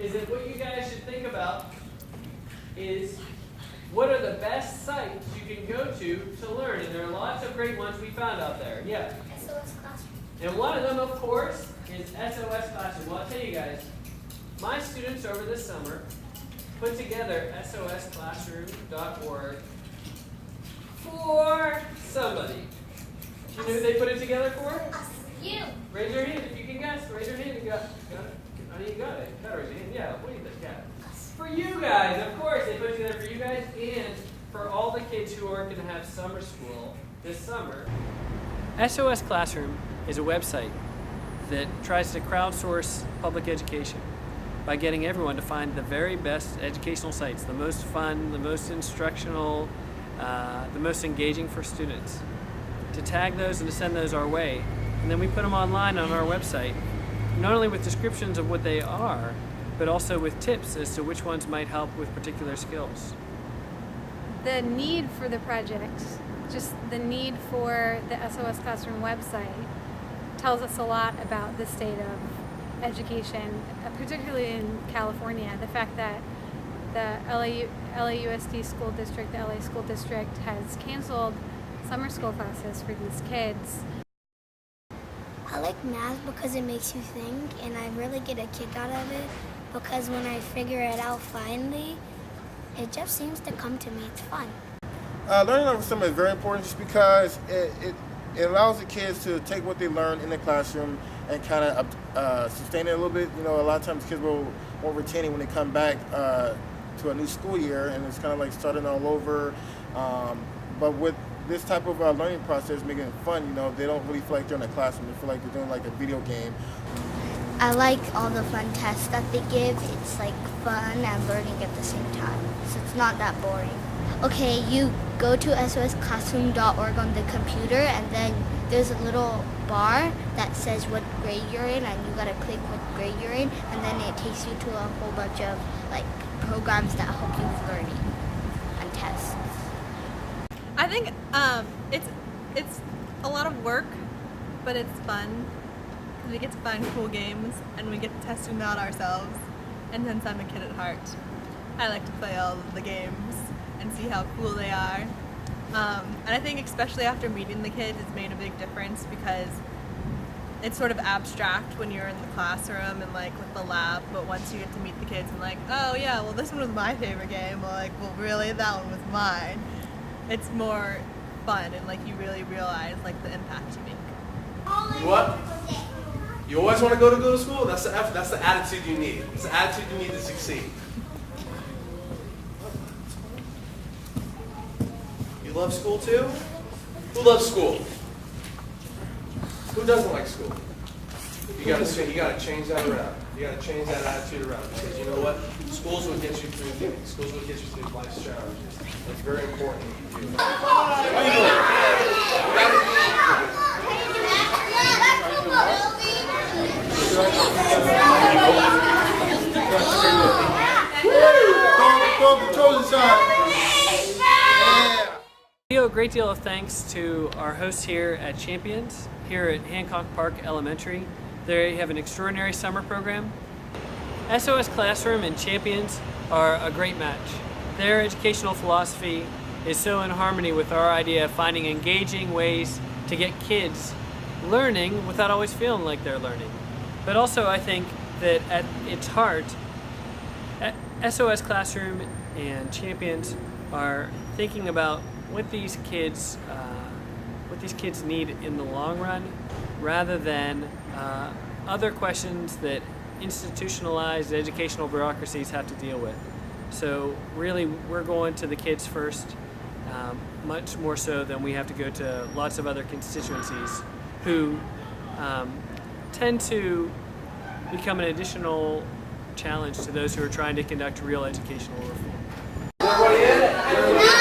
is that what you guys should think about is what are the best sites you can go to learn. And there are lots of great ones we found out there. Yeah? SOS Classroom. And one of them, of course, is SOS Classroom. Well, I'll tell you guys, my students over this summer put together sosclassroom.org for somebody. Do you know who they put it together for? Us. You. Raise your hand if you can guess. Raise your hand. You got it? I mean, you got it. You got to raise your hand. Yeah, what do you think? Yeah. Us. For you guys, of course. They put it together for you guys and for all the kids who are going to have summer school this summer. SOS Classroom is a website that tries to crowdsource public education by getting everyone to find the very best educational sites, the most fun, the most instructional, the most engaging for students, to tag those and to send those our way. And then we put them online on our website, not only with descriptions of what they are, but also with tips as to which ones might help with particular skills. The need for the project, just the need for the SOS Classroom website, tells us a lot about the state of education, particularly in California. The fact that the LAUSD school district, the LA school district, has canceled summer school classes for these kids. I like math because it makes you think, and I really get a kick out of it because when I figure it out finally, it just seems to come to me. It's fun. Learning over summer is very important just because it allows the kids to take what they learn in the classroom and kind of sustain it a little bit. You know, a lot of times kids won't retain it when they come back to a new school year, and it's kind of like starting all over. But with this type of learning process, making it fun, you know, they don't really feel like they're in a classroom. They feel like they're doing like a video game. I like all the fun tests that they give. It's like fun and learning at the same time, so it's not that boring. Okay, you go to sosclassroom.org on the computer, and then there's a little bar that says what grade you're in, and you gotta click what grade you're in, and then it takes you to a whole bunch of like programs that help you with learning and tests. I think it's a lot of work, but it's fun. We get to find cool games, and we get to test them out ourselves. And since I'm a kid at heart, I like to play all of the games and see how cool they are. And I think especially after meeting the kids, it's made a big difference because it's sort of abstract when you're in the classroom and like with the lab, but once you get to meet the kids and like, oh yeah, well this one was my favorite game, or like, well really, that one was mine. It's more fun and like you really realize like the impact you make. You what? You always want to go to school? That's the attitude you need. It's the attitude you need to succeed. You love school too? Who loves school? Who doesn't like school? You gotta change that around. You gotta change that attitude around because you know what? Schools will get you through things. Schools will get you through life's challenges. It's very important that you do. How are you doing? We owe a great deal of thanks to our hosts here at Champions, here at Hancock Park Elementary. They have an extraordinary summer program. SOS Classroom and Champions are a great match. Their educational philosophy is so in harmony with our idea of finding engaging ways to get kids learning without always feeling like they're learning. But also I think that at its heart, SOS Classroom and Champions are thinking about what these kids need in the long run, rather than other questions that institutionalized educational bureaucracies have to deal with. So really, we're going to the kids first, much more so than we have to go to lots of other constituencies who tend to become an additional challenge to those who are trying to conduct real educational reform. Everybody in?